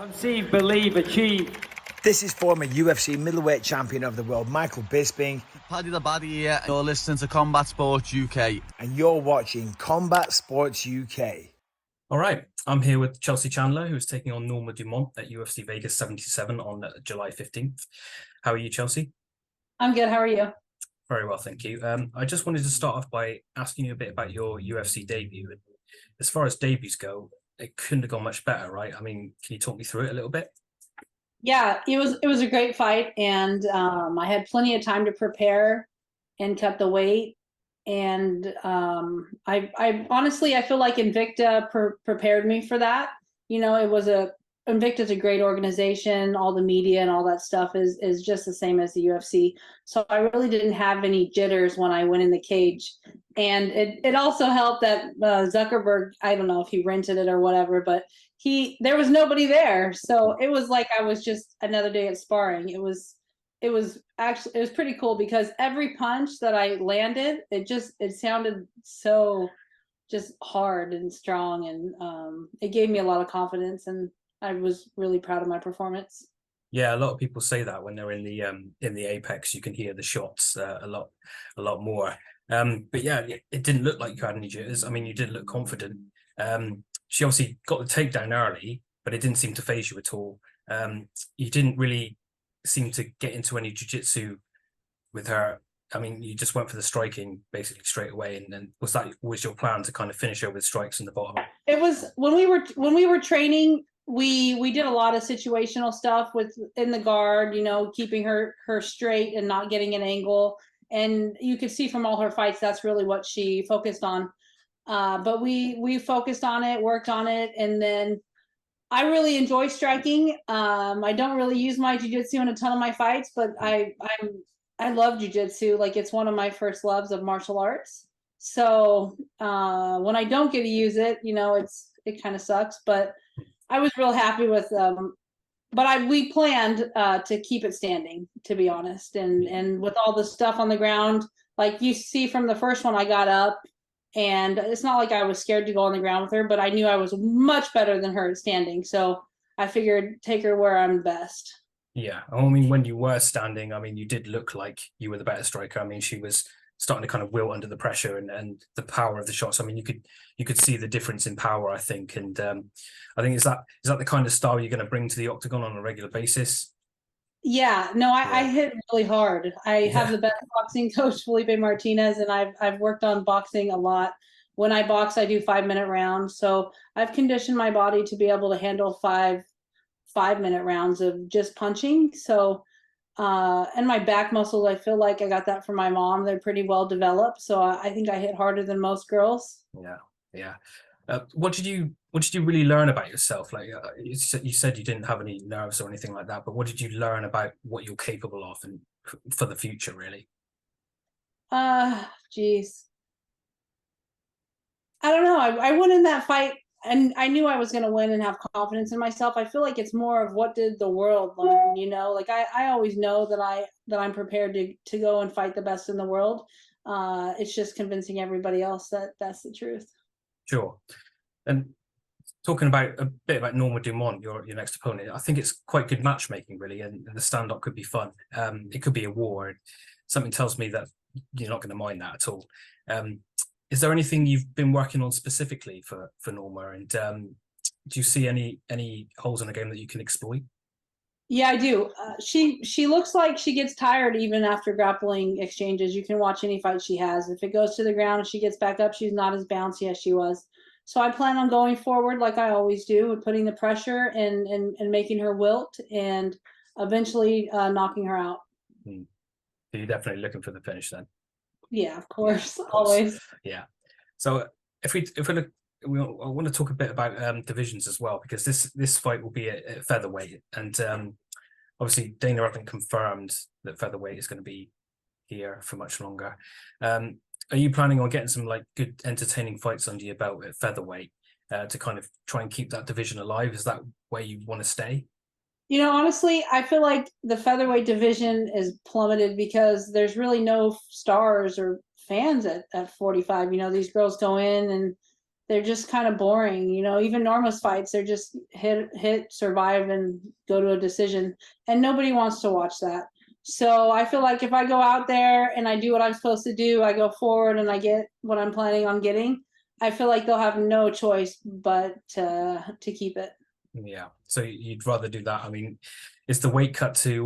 Conceive, believe, achieve. This is former UFC middleweight champion of the world, Michael Bisping. Paddy the Baddy here. You're listening to Combat Sports UK. And you're watching Combat Sports UK. All right, I'm here with Chelsea Chandler, who is taking on Norma Dumont at UFC Vegas 77 on July 15th. How are you, Chelsea? I'm good. How are you? Very well, thank you. I just wanted to start off by asking you a bit about your UFC debut. As far as debuts go, it couldn't have gone much better, right? I mean, can you talk me through it a little bit? Yeah, it was a great fight, and I had plenty of time to prepare and cut the weight. And I honestly, I feel like Invicta prepared me for that. You know, Invicta's a great organization. All the media and all that stuff is just the same as the UFC. So I really didn't have any jitters when I went in the cage. And it also helped that Zuckerberg, I don't know if he rented it or whatever, but there was nobody there. So it was like I was just another day at sparring. It was pretty cool because every punch that I landed, it sounded so just hard and strong, and it gave me a lot of confidence, and I was really proud of my performance. Yeah, a lot of people say that when they're in the apex, you can hear the shots a lot more. But yeah, it didn't look like you had any jitters. I mean, you did look confident. She obviously got the takedown early, but it didn't seem to phase you at all. You didn't really seem to get into any jiu-jitsu with her. I mean, you just went for the striking basically straight away, and then was your plan to kind of finish her with strikes in the bottom? It was when we were training. We did a lot of situational stuff in the guard, you know, keeping her straight and not getting an angle. And you could see from all her fights, that's really what she focused on. But we focused on it, worked on it. And then I really enjoy striking. I don't really use my jiu-jitsu in a ton of my fights, but I love jiu-jitsu. Like, it's one of my first loves of martial arts. So when I don't get to use it, you know, it kind of sucks, but I was real happy with but we planned to keep it standing, to be honest. And with all the stuff on the ground, like you see from the first one, I got up, and it's not like I was scared to go on the ground with her, but I knew I was much better than her standing. So I figured take her where I'm best. Yeah, I mean, when you were standing, I mean, you did look like you were the better striker. I mean, she was starting to kind of wilt under the pressure and the power of the shots. I mean, you could see the difference in power, I think. And I think is that the kind of style you're going to bring to the octagon on a regular basis? Yeah, no, I hit really hard. I have the best boxing coach, Felipe Martinez, and I've worked on boxing a lot. When I box, I do 5-minute rounds. So I've conditioned my body to be able to handle 5-minute rounds of just punching. So and my back muscles, I feel like I got that from my mom. They're pretty well developed. So I think I hit harder than most girls. Yeah. What did you really learn about yourself? Like you said you didn't have any nerves or anything like that, but what did you learn about what you're capable of and for the future, really? Geez. I don't know. I went in that fight and I knew I was going to win and have confidence in myself. I feel like it's more of what did the world learn, you know? Like I always know that I'm prepared to go and fight the best in the world. It's just convincing everybody else that that's the truth. Sure. And talking about a bit about Norma Dumont, your next opponent, I think it's quite good matchmaking, really, and the stand-up could be fun. It could be a war. Something tells me that you're not going to mind that at all. Is there anything you've been working on specifically for Norma, and do you see any holes in the game that you can exploit? Yeah, I do. She looks like she gets tired even after grappling exchanges. You can watch any fight she has. If it goes to the ground and she gets back up, she's not as bouncy as she was. So I plan on going forward like I always do, and putting the pressure and making her wilt and eventually knocking her out. So you're definitely looking for the finish then? Yeah, of course, always. Yeah. So if we look, I want to talk a bit about divisions as well, because this fight will be at featherweight, and obviously Dana hasn't confirmed that featherweight is going to be here for much longer. Are you planning on getting some like good entertaining fights under your belt at featherweight to kind of try and keep that division alive? Is that where you want to stay? You know, honestly, I feel like the featherweight division is plummeted because there's really no stars or fans at 45. You know, these girls go in and they're just kind of boring. You know, even Norma's fights, they're just hit, survive, and go to a decision. And nobody wants to watch that. So I feel like if I go out there and I do what I'm supposed to do, I go forward and I get what I'm planning on getting, I feel like they'll have no choice but to keep it. Yeah. So you'd rather do that. I mean, is the weight cut to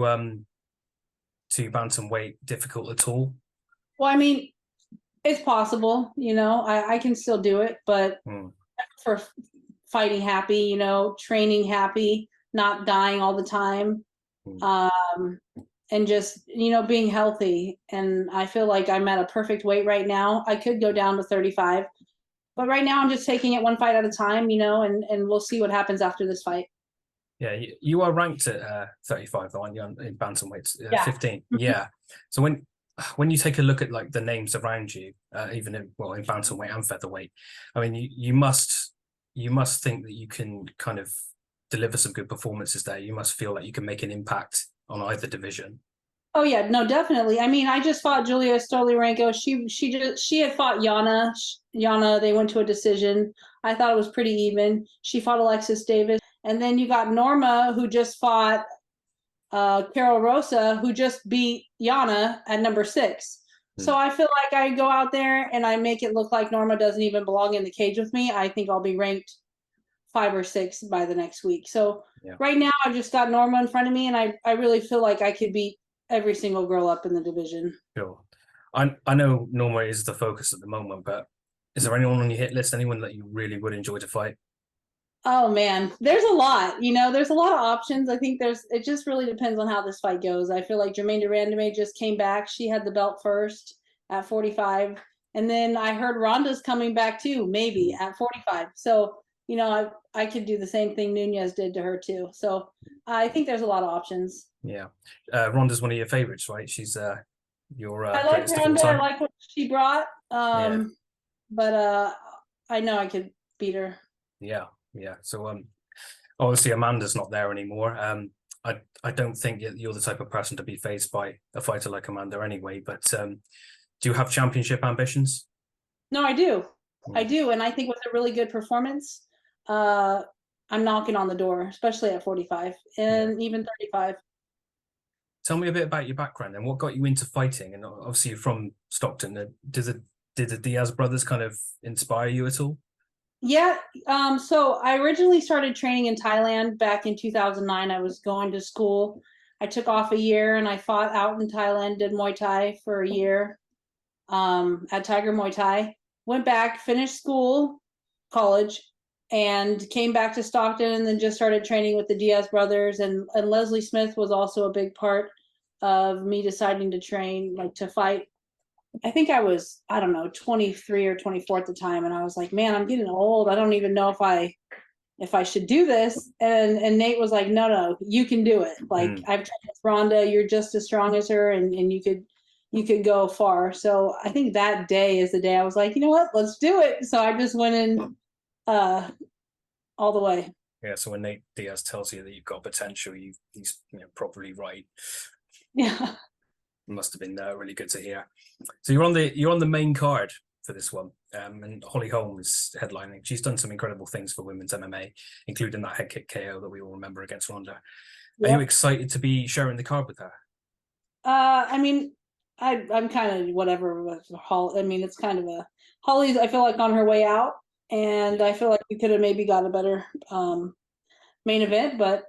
bantamweight difficult at all? Well, I mean, it's possible, you know, I can still do it, but for fighting happy, you know, training happy, not dying all the time, and just, you know, being healthy. And I feel like I'm at a perfect weight right now. I could go down to 35, but right now I'm just taking it one fight at a time, you know, and we'll see what happens after this fight. Yeah, you are ranked at 35, though, aren't you, in bantamweights? Yeah. 15. Yeah. So when you take a look at like the names around you, even in bantamweight and featherweight, I mean, you must think that you can kind of deliver some good performances there. You must feel like you can make an impact on either division. Oh yeah, no, definitely. I mean, I just fought Julia Stoliarenko. She had fought Yana. Yana, they went to a decision. I thought it was pretty even. She fought Alexis Davis, and then you got Norma, who just fought Carol Rosa, who just beat Yana at number 6. So I feel like I go out there and I make it look like Norma doesn't even belong in the cage with me. I think I'll be ranked 5 or 6 by the next week. So right now I've just got Norma in front of me, and I really feel like I could beat every single girl up in the division. Sure. I know Norma is the focus at the moment, but is there anyone on your hit list, anyone that you really would enjoy to fight? Oh man, there's a lot, you know, there's a lot of options. I think it just really depends on how this fight goes. I feel like Germaine de Randamie just came back. She had the belt first at 45. And then I heard Ronda's coming back too, maybe at 45. So, you know, I could do the same thing Nunez did to her too. So I think there's a lot of options. Yeah. Ronda's one of your favorites, right? She's your I like Ronda. I like what she brought. But I know I could beat her. Yeah. Yeah. So obviously Amanda's not there anymore. I don't think you're the type of person to be faced by a fighter like Amanda anyway, but do you have championship ambitions? No, I do. I do. And I think with a really good performance, I'm knocking on the door, especially at 45 and even 35. Tell me a bit about your background and what got you into fighting. And obviously you're from Stockton. Did the Diaz brothers kind of inspire you at all? Yeah. So I originally started training in Thailand back in 2009. I was going to school. I took off a year and I fought out in Thailand, did Muay Thai for a year at Tiger Muay Thai. Went back, finished school, college, and came back to Stockton, and then just started training with the Diaz brothers. And Leslie Smith was also a big part of me deciding to train, like to fight. I think I was, I don't know, 23 or 24 at the time. And I was like, man, I'm getting old. I don't even know if I should do this. And Nate was like, no, you can do it. Like I've trained with Rhonda. You're just as strong as her, and you could go far. So I think that day is the day I was like, you know what, let's do it. So I just went in all the way. Yeah. So when Nate Diaz tells you that you've got potential, he's probably right. Yeah. Must have been really good to hear. So you're on the main card for this one, and Holly Holm is headlining. She's done some incredible things for women's MMA, including that head kick KO that we all remember against Ronda. Are you excited to be sharing the card with her? I mean, I'm kind of whatever with Holly. I mean, it's kind of Holly's, I feel like, on her way out, and I feel like we could have maybe got a better main event, but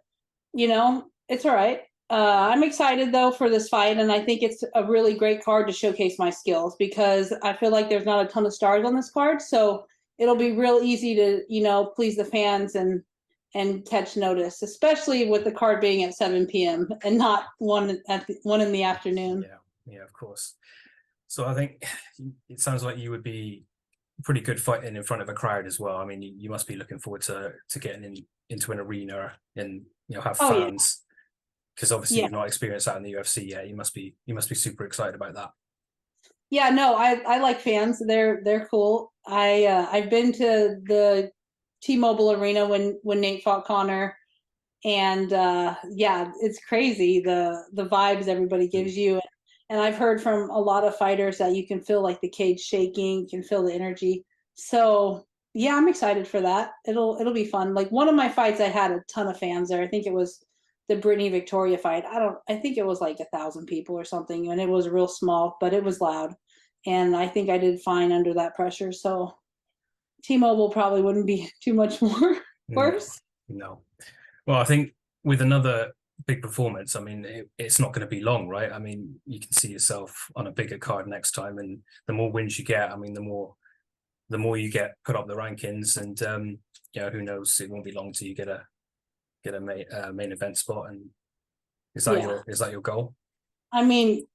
you know, it's all right. I'm excited though for this fight, and I think it's a really great card to showcase my skills, because I feel like there's not a ton of stars on this card, so it'll be real easy to, you know, please the fans and catch notice, especially with the card being at 7 p.m. and not 1 in the afternoon. Yeah, of course. So I think it sounds like you would be pretty good fighting in front of a crowd as well. I mean, you must be looking forward to getting into an arena and, you know, have fans. Because obviously you've not experienced that in the UFC yet. You must be super excited about that. Yeah, no, I like fans. They're cool. I've been to the T-Mobile Arena when Nate fought Connor, and it's crazy the vibes everybody gives you. And I've heard from a lot of fighters that you can feel like the cage shaking, you can feel the energy. So yeah, I'm excited for that. It'll be fun. Like one of my fights, I had a ton of fans there. I think it was the Brittany Victoria fight. I think it was like 1,000 people or something, and it was real small, but it was loud. And I think I did fine under that pressure. So T-Mobile probably wouldn't be too much more worse. No. Well, I think with another big performance, I mean, it's not going to be long, right? I mean, you can see yourself on a bigger card next time, and the more wins you get, I mean, the more you get put up the rankings, and who knows? It won't be long till you get a main event spot. And is that your goal? I mean,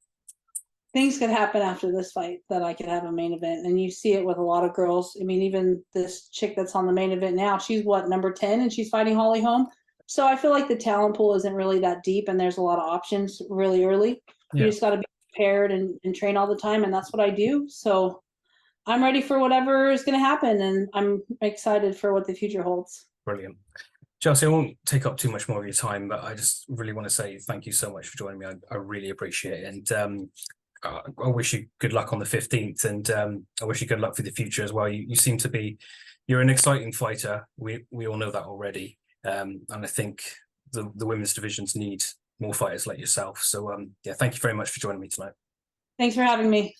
things could happen after this fight that I could have a main event, and you see it with a lot of girls. I mean, even this chick that's on the main event now, she's what, number 10, and she's fighting Holly Holm. So I feel like the talent pool isn't really that deep, and there's a lot of options really early. You just got to be prepared and train all the time, and that's what I do. So I'm ready for whatever is going to happen, and I'm excited for what the future holds. Brilliant. Chelsea, I won't take up too much more of your time, but I just really want to say thank you so much for joining me. I really appreciate it. And I wish you good luck on the 15th, and I wish you good luck for the future as well. You seem to be, you're an exciting fighter. We all know that already. And I think the women's divisions need more fighters like yourself. So thank you very much for joining me tonight. Thanks for having me.